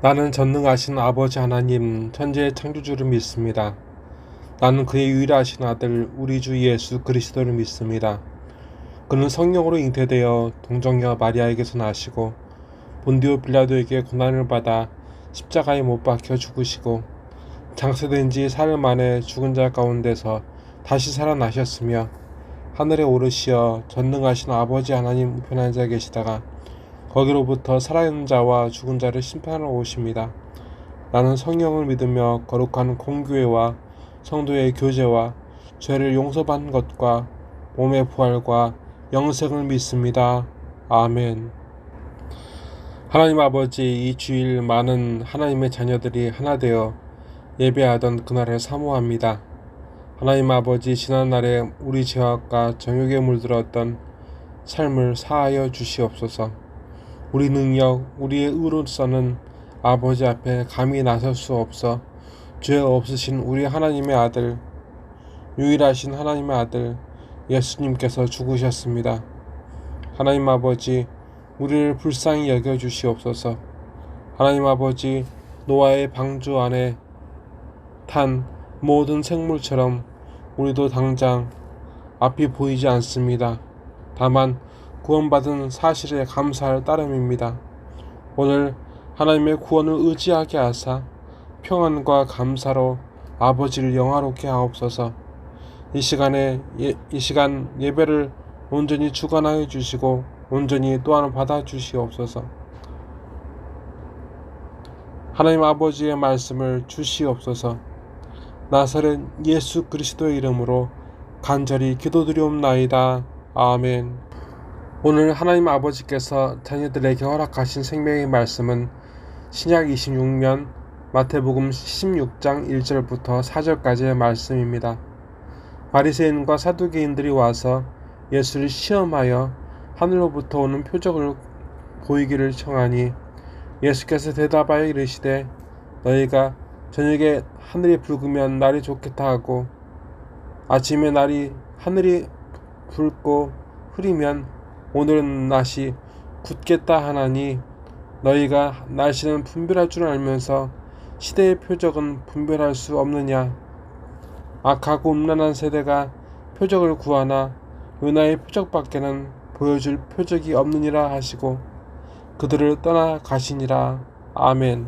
나는 전능하신 아버지 하나님 천지의 창조주를 믿습니다. 나는 그의 유일하신 아들 우리 주 예수 그리스도를 믿습니다. 그는 성령으로 잉태되어 동정녀 마리아에게서 나시고 본디오 빌라도에게 고난을 받아 십자가에 못 박혀 죽으시고 장사된 지 사흘 만에 죽은 자 가운데서 다시 살아나셨으며 하늘에 오르시어 전능하신 아버지 하나님 우편에 앉아 계시다가 거기로부터 살아있는 자와 죽은 자를 심판하러 오십니다. 나는 성령을 믿으며 거룩한 공교회와 성도의 교제와 죄를 용서받는 것과 몸의 부활과 영생을 믿습니다. 아멘. 하나님 아버지, 이 주일 많은 하나님의 자녀들이 하나 되어 예배하던 그날을 사모합니다. 하나님 아버지, 지난날에 우리 죄악과 정욕에 물들었던 삶을 사하여 주시옵소서. 우리 능력, 우리의 의로서는 아버지 앞에 감히 나설 수 없어 죄 없으신 우리 하나님의 아들, 유일하신 하나님의 아들 예수님께서 죽으셨습니다. 하나님 아버지, 우리를 불쌍히 여겨 주시옵소서. 하나님 아버지, 노아의 방주 안에 탄 모든 생물처럼 우리도 당장 앞이 보이지 않습니다. 다만 구원받은 사실에 감사할 따름입니다. 오늘 하나님의 구원을 의지하게 하사 평안과 감사로 아버지를 영화롭게 하옵소서. 이 시간 예배를 온전히 주관하여 주시고 온전히 또한 받아 주시옵소서. 하나님 아버지의 말씀을 주시옵소서. 나사렛 예수 그리스도의 이름으로 간절히 기도드리옵나이다. 아멘. 오늘 하나님 아버지께서 자녀들에게 허락하신 생명의 말씀은 신약 26년 마태복음 16장 1절부터 4절까지의 말씀입니다. 바리새인과 사두개인들이 와서 예수를 시험하여 하늘로부터 오는 표적을 보이기를 청하니 예수께서 대답하여 이르시되 너희가 저녁에 하늘이 붉으면 날이 좋겠다 하고 아침에 하늘이 붉고 흐리면 오늘은 날이 굳겠다 하나니 너희가 날씨는 분별할 줄 알면서 시대의 표적은 분별할 수 없느냐. 악하고 음란한 세대가 표적을 구하나 요나의 표적밖에는 보여줄 표적이 없느니라 하시고 그들을 떠나 가시니라. 아멘.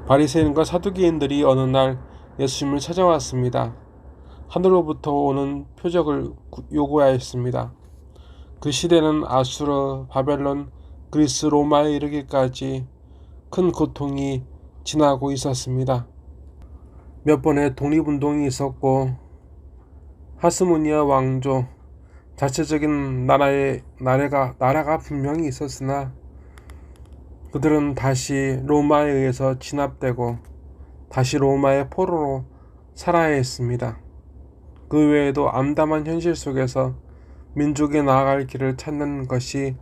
바리새인과 사두개인들이 어느 날 예수님을 찾아왔습니다. 하늘로부터 오는 표적을 요구하였습니다. 그 시대는 아수르, 바벨론, 그리스, 로마에 이르기까지 큰 고통이 지나고 있었습니다. 몇 번의 독립운동이 있었고 하스모니아 왕조 자체적인 나라가 분명히 있었으나 그들은 다시 로마에 의해서 진압되고 다시 로마의 포로로 살아야 했습니다. 그 외에도 암담한 현실 속에서 민족이 나아갈 길을 찾는 것이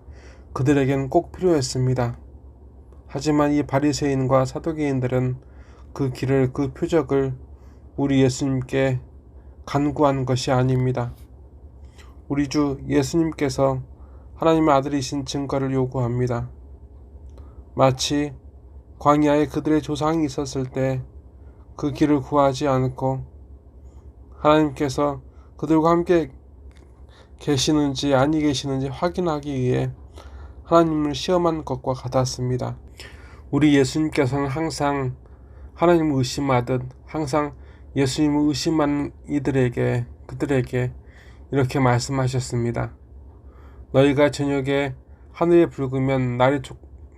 그들에겐 꼭 필요했습니다. 하지만 이 바리새인과 사두개인들은 그 표적을 우리 예수님께 간구한 것이 아닙니다. 우리 주 예수님께서 하나님의 아들이신 증거를 요구합니다. 마치 광야에 그들의 조상이 있었을 때 그 길을 구하지 않고 하나님께서 그들과 함께 계시는지 아니 계시는지 확인하기 위해 하나님을 시험한 것과 같았습니다. 우리 예수님께서는 항상 하나님을 의심하듯 항상 예수님을 의심하는 그들에게 이렇게 말씀하셨습니다. 너희가 저녁에 하늘이 붉으면 날이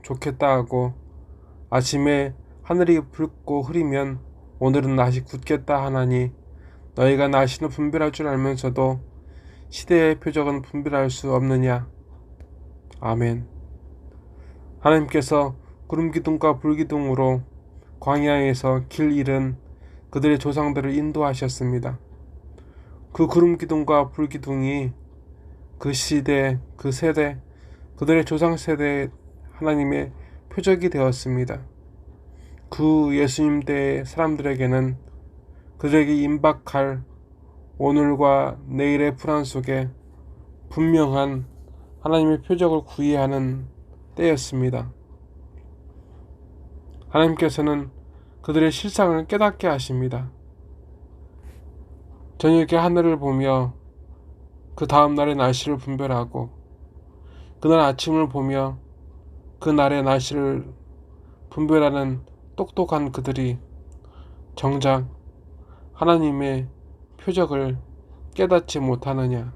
좋겠다 하고 아침에 하늘이 붉고 흐리면 오늘은 날이 굳겠다 하나니 너희가 날씨는 분별할 줄 알면서도 시대의 표적은 분별할 수 없느냐. 아멘. 하나님께서 구름기둥과 불기둥으로 광야에서 길 잃은 그들의 조상들을 인도하셨습니다. 그 구름기둥과 불기둥이 그 시대, 그 세대, 그들의 조상 세대의 하나님의 표적이 되었습니다. 그 예수님 때의 사람들에게는 그들에게 임박할 오늘과 내일의 불안 속에 분명한 하나님의 표적을 구해야 하는 때였습니다. 하나님께서는 그들의 실상을 깨닫게 하십니다. 저녁에 하늘을 보며 그 다음 날의 날씨를 분별하고 그날 아침을 보며 그 날의 날씨를 분별하는 똑똑한 그들이 정작 하나님의 표적을 깨닫지 못하느냐.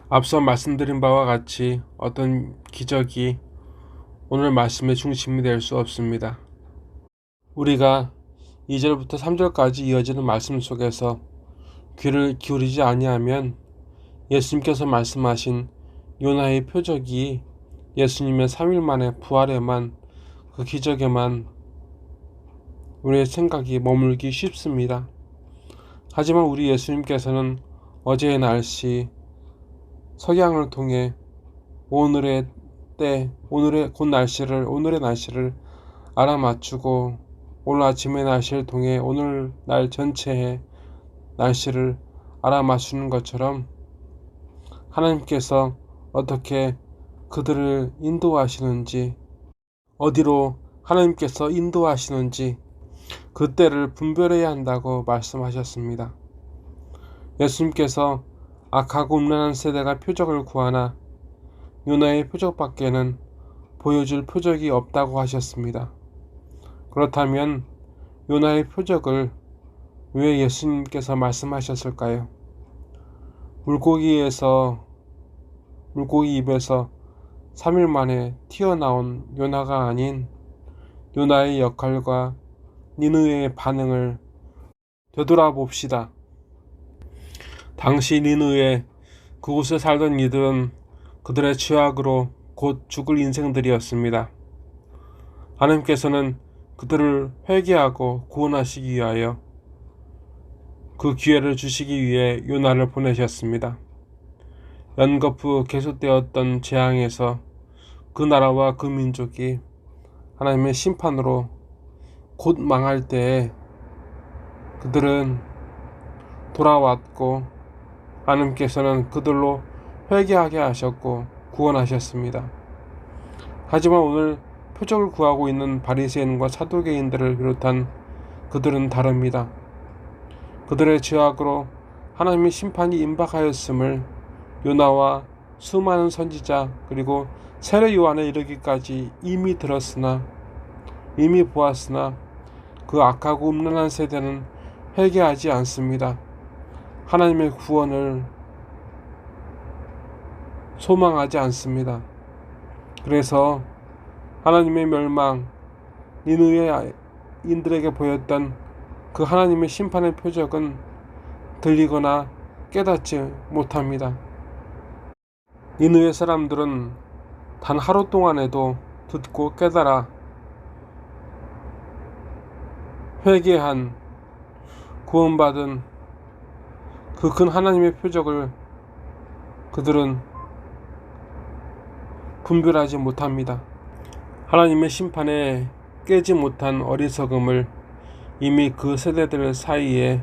앞서 말씀드린 바와 같이 어떤 기적이 오늘 말씀의 중심이 될 수 없습니다. 우리가 2절부터 3절까지 이어지는 말씀 속에서 귀를 기울이지 아니하면 예수님께서 말씀하신 요나의 표적이 예수님의 3일 만에 부활에만, 그 기적에만 우리의 생각이 머물기 쉽습니다. 하지만 우리 예수님께서는 어제의 날씨, 석양을 통해 오늘의 날씨를 알아맞추고 오늘 아침의 날씨를 통해 오늘 날 전체의 날씨를 알아맞추는 것처럼 하나님께서 어떻게 그들을 인도하시는지, 어디로 하나님께서 인도하시는지 그 때를 분별해야 한다고 말씀하셨습니다. 예수님께서 악하고 음란한 세대가 표적을 구하나 요나의 표적밖에는 보여줄 표적이 없다고 하셨습니다. 그렇다면 요나의 표적을 왜 예수님께서 말씀하셨을까요? 물고기 입에서 3일 만에 튀어나온 요나가 아닌 요나의 역할과 니느웨의 반응을 되돌아봅시다. 당시 니느웨, 그곳에 살던 이들은 그들의 죄악으로 곧 죽을 인생들이었습니다. 하나님께서는 그들을 회개하고 구원하시기 위하여 그 기회를 주시기 위해 요나를 보내셨습니다. 연거푸 계속되었던 재앙에서 그 나라와 그 민족이 하나님의 심판으로 곧 망할 때에 그들은 돌아왔고 하나님께서는 그들로 회개하게 하셨고 구원하셨습니다. 하지만 오늘 표적을 구하고 있는 바리새인과 사두개인들을 비롯한 그들은 다릅니다. 그들의 죄악으로 하나님의 심판이 임박하였음을 요나와 수많은 선지자 그리고 세례 요한에 이르기까지 이미 보았으나 그 악하고 음란한 세대는 회개하지 않습니다. 하나님의 구원을 소망하지 않습니다. 그래서 하나님의 멸망, 니느웨인들에게 보였던 그 하나님의 심판의 표적은 들리거나 깨닫지 못합니다. 니느웨 사람들은 단 하루 동안에도 듣고 깨달아 회개한, 구원받은 그 큰 하나님의 표적을 그들은 분별하지 못합니다. 하나님의 심판에 깨지 못한 어리석음을 이미 그 세대들 사이에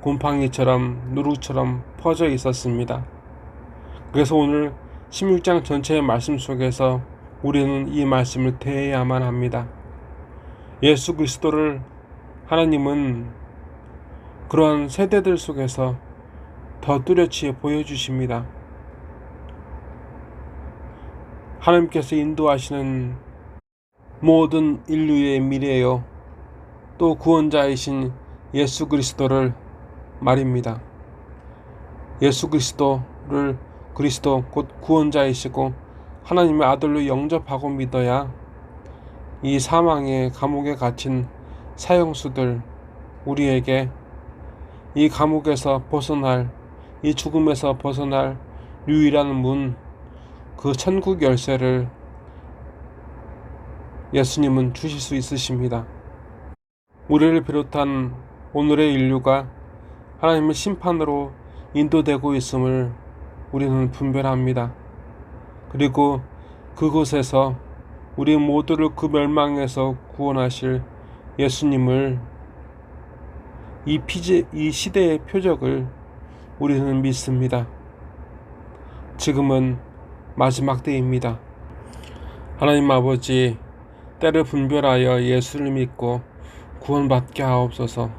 곰팡이처럼 누룩처럼 퍼져 있었습니다. 그래서 오늘 16장 전체의 말씀 속에서 우리는 이 말씀을 대해야만 합니다. 예수 그리스도를 하나님은 그러한 세대들 속에서 더 뚜렷이 보여주십니다. 하나님께서 인도하시는 모든 인류의 미래요, 또 구원자이신 예수 그리스도를 말입니다. 예수 그리스도를 그리스도 곧 구원자이시고 하나님의 아들로 영접하고 믿어야 이 사망의 감옥에 갇힌 사형수들, 우리에게 이 감옥에서 벗어날, 이 죽음에서 벗어날 유일한 문, 그 천국 열쇠를 예수님은 주실 수 있으십니다. 우리를 비롯한 오늘의 인류가 하나님의 심판으로 인도되고 있음을 우리는 분별합니다. 그리고 그곳에서 우리 모두를 그 멸망에서 구원하실 예수님을, 이 시대의 표적을 우리는 믿습니다. 지금은 마지막 때입니다. 하나님 아버지, 때를 분별하여 예수를 믿고 구원받게 하옵소서.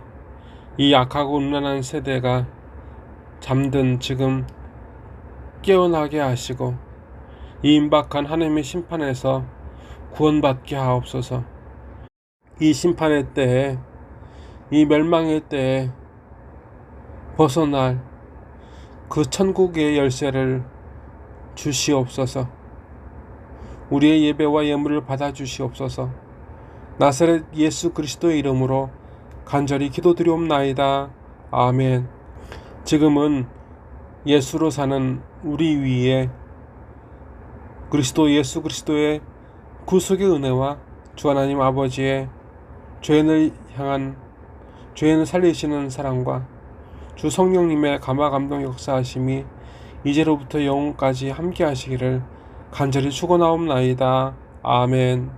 이 악하고 음란한 세대가 잠든 지금 깨어나게 하시고 이 임박한 하나님의 심판에서 구원받게 하옵소서. 이 심판의 때에, 이 멸망의 때에 벗어날 그 천국의 열쇠를 주시옵소서. 우리의 예배와 예물을 받아주시옵소서. 나사렛 예수 그리스도의 이름으로 간절히 기도드리옵나이다. 아멘. 지금은 예수로 사는 우리 위에 그리스도 예수 그리스도의 구속의 은혜와 주 하나님 아버지의 죄인을 향한 죄인을 살리시는 사랑과 주 성령님의 감화 감동 역사하심이 이제로부터 영원까지 함께 하시기를 간절히 축원하옵나이다. 아멘.